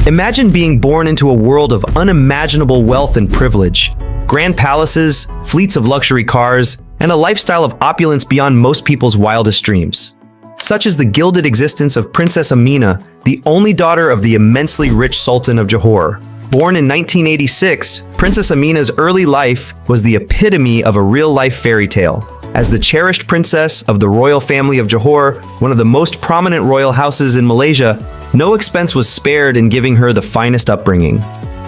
Imagine being born into a world of unimaginable wealth and privilege. Grand palaces, fleets of luxury cars, and a lifestyle of opulence beyond most people's wildest dreams. Such is the gilded existence of Princess Aminah, the only daughter of the immensely rich Sultan of Johor. Born in 1986, Princess Aminah's early life was the epitome of a real-life fairy tale. As the cherished princess of the royal family of Johor, one of the most prominent royal houses in Malaysia, no expense was spared in giving her the finest upbringing.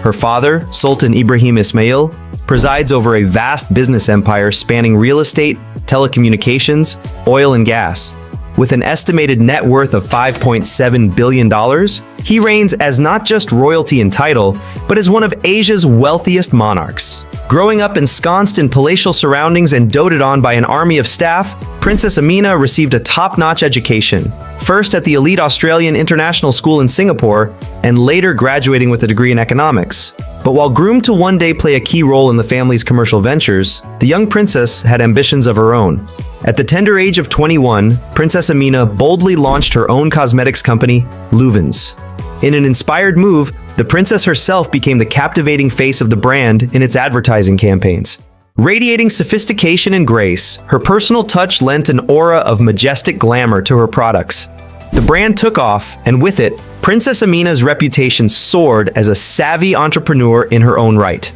Her father, Sultan Ibrahim Ismail, presides over a vast business empire spanning real estate, telecommunications, oil and gas. With an estimated net worth of $5.7 billion, he reigns as not just royalty in title, but as one of Asia's wealthiest monarchs. Growing up ensconced in palatial surroundings and doted on by an army of staff, Princess Aminah received a top-notch education, first at the elite Australian International School in Singapore, and later graduating with a degree in economics. But while groomed to one day play a key role in the family's commercial ventures, the young princess had ambitions of her own. At the tender age of 21, Princess Aminah boldly launched her own cosmetics company, Luvens. In an inspired move, the princess herself became the captivating face of the brand in its advertising campaigns. Radiating sophistication and grace, her personal touch lent an aura of majestic glamour to her products. The brand took off, and with it, Princess Aminah's reputation soared as a savvy entrepreneur in her own right.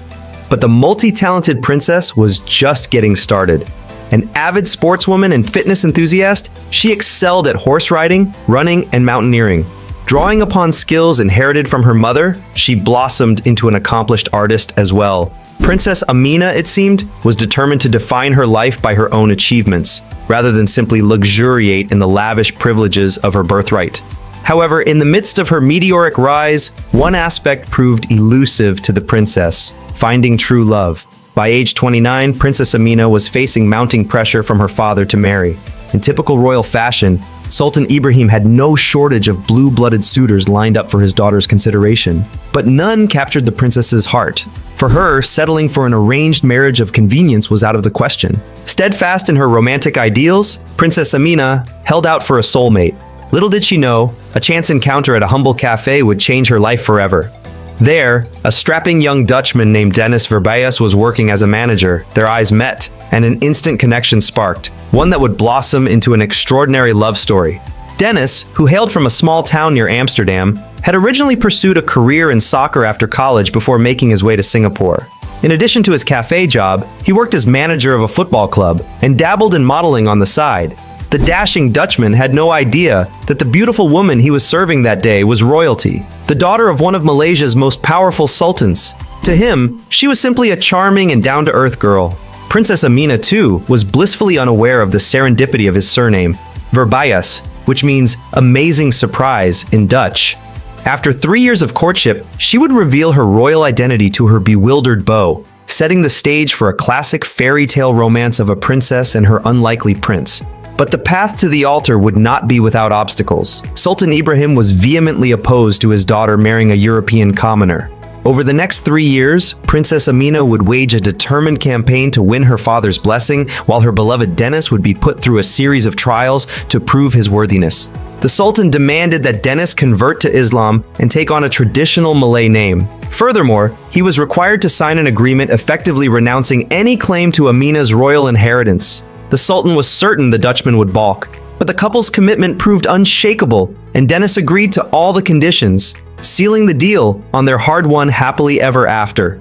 But the multi-talented princess was just getting started. An avid sportswoman and fitness enthusiast, she excelled at horse riding, running, and mountaineering. Drawing upon skills inherited from her mother, she blossomed into an accomplished artist as well. Princess Aminah, it seemed, was determined to define her life by her own achievements, rather than simply luxuriate in the lavish privileges of her birthright. However, in the midst of her meteoric rise, one aspect proved elusive to the princess: finding true love. By age 29, Princess Aminah was facing mounting pressure from her father to marry. In typical royal fashion, Sultan Ibrahim had no shortage of blue-blooded suitors lined up for his daughter's consideration. But none captured the princess's heart. For her, settling for an arranged marriage of convenience was out of the question. Steadfast in her romantic ideals, Princess Aminah held out for a soulmate. Little did she know, a chance encounter at a humble cafe would change her life forever. There, a strapping young Dutchman named Dennis Verbias was working as a manager. Their eyes met, and an instant connection sparked, one that would blossom into an extraordinary love story. Dennis, who hailed from a small town near Amsterdam, had originally pursued a career in soccer after college before making his way to Singapore. In addition to his cafe job, he worked as manager of a football club and dabbled in modeling on the side. The dashing Dutchman had no idea that the beautiful woman he was serving that day was royalty, the daughter of one of Malaysia's most powerful sultans. To him, she was simply a charming and down-to-earth girl. Princess Aminah, too, was blissfully unaware of the serendipity of his surname, Verbias, which means amazing surprise in Dutch. After 3 years of courtship, she would reveal her royal identity to her bewildered beau, setting the stage for a classic fairy tale romance of a princess and her unlikely prince. But the path to the altar would not be without obstacles. Sultan Ibrahim was vehemently opposed to his daughter marrying a European commoner. Over the next 3 years, Princess Aminah would wage a determined campaign to win her father's blessing, while her beloved Dennis would be put through a series of trials to prove his worthiness. The Sultan demanded that Dennis convert to Islam and take on a traditional Malay name. Furthermore, he was required to sign an agreement effectively renouncing any claim to Aminah's royal inheritance. The Sultan was certain the Dutchman would balk, but the couple's commitment proved unshakable, and Dennis agreed to all the conditions, sealing the deal on their hard-won happily ever after.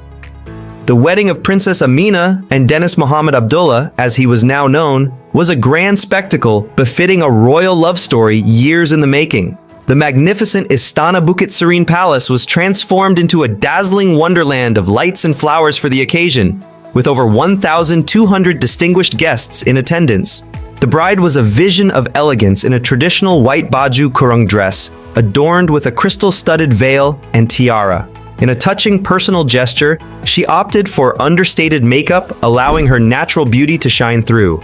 The wedding of Princess Aminah and Dennis Muhammad Abdullah, as he was now known, was a grand spectacle befitting a royal love story years in the making. The magnificent Istana Bukit Serene Palace was transformed into a dazzling wonderland of lights and flowers for the occasion, with over 1,200 distinguished guests in attendance. The bride was a vision of elegance in a traditional white baju kurung dress, adorned with a crystal-studded veil and tiara. In a touching personal gesture, she opted for understated makeup, allowing her natural beauty to shine through.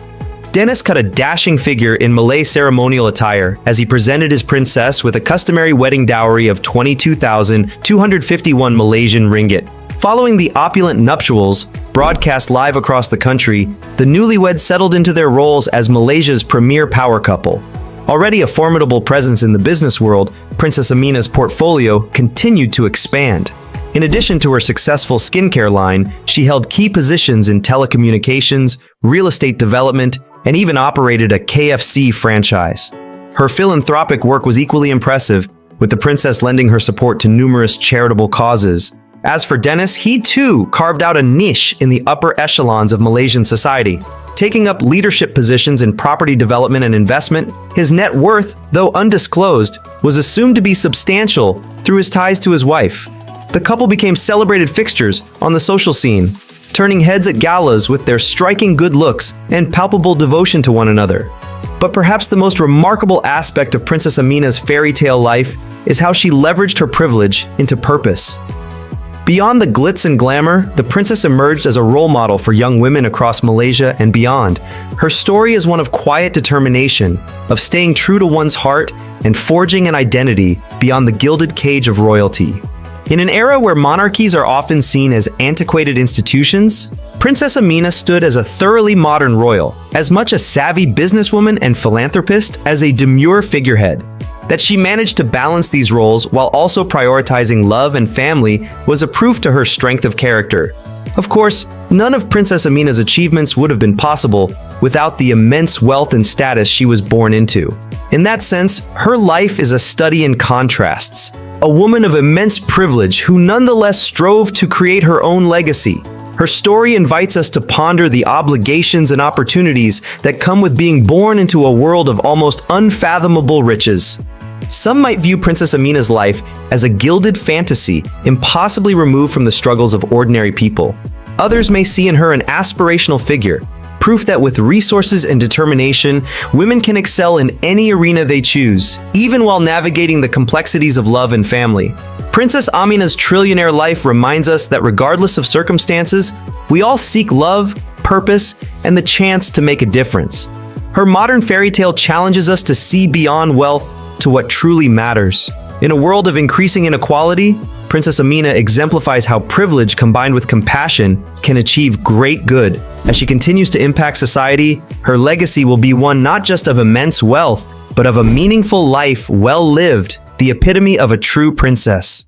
Dennis cut a dashing figure in Malay ceremonial attire as he presented his princess with a customary wedding dowry of 22,251 Malaysian ringgit. Following the opulent nuptials, broadcast live across the country, the newlyweds settled into their roles as Malaysia's premier power couple. Already a formidable presence in the business world, Princess Aminah's portfolio continued to expand. In addition to her successful skincare line, she held key positions in telecommunications, real estate development, and even operated a KFC franchise. Her philanthropic work was equally impressive, with the princess lending her support to numerous charitable causes. As for Dennis, he too carved out a niche in the upper echelons of Malaysian society. Taking up leadership positions in property development and investment, his net worth, though undisclosed, was assumed to be substantial through his ties to his wife. The couple became celebrated fixtures on the social scene, turning heads at galas with their striking good looks and palpable devotion to one another. But perhaps the most remarkable aspect of Princess Aminah's fairy tale life is how she leveraged her privilege into purpose. Beyond the glitz and glamour, the princess emerged as a role model for young women across Malaysia and beyond. Her story is one of quiet determination, of staying true to one's heart and forging an identity beyond the gilded cage of royalty. In an era where monarchies are often seen as antiquated institutions, Princess Aminah stood as a thoroughly modern royal, as much a savvy businesswoman and philanthropist as a demure figurehead. That she managed to balance these roles while also prioritizing love and family was a proof to her strength of character. Of course, none of Princess Aminah's achievements would have been possible without the immense wealth and status she was born into. In that sense, her life is a study in contrasts. A woman of immense privilege who nonetheless strove to create her own legacy. Her story invites us to ponder the obligations and opportunities that come with being born into a world of almost unfathomable riches. Some might view Princess Aminah's life as a gilded fantasy, impossibly removed from the struggles of ordinary people. Others may see in her an aspirational figure, proof that with resources and determination, women can excel in any arena they choose, even while navigating the complexities of love and family. Princess Aminah's trillionaire life reminds us that regardless of circumstances, we all seek love, purpose, and the chance to make a difference. Her modern fairy tale challenges us to see beyond wealth to what truly matters. In a world of increasing inequality, Princess Aminah exemplifies how privilege combined with compassion can achieve great good. As she continues to impact society, her legacy will be one not just of immense wealth, but of a meaningful life well lived, the epitome of a true princess.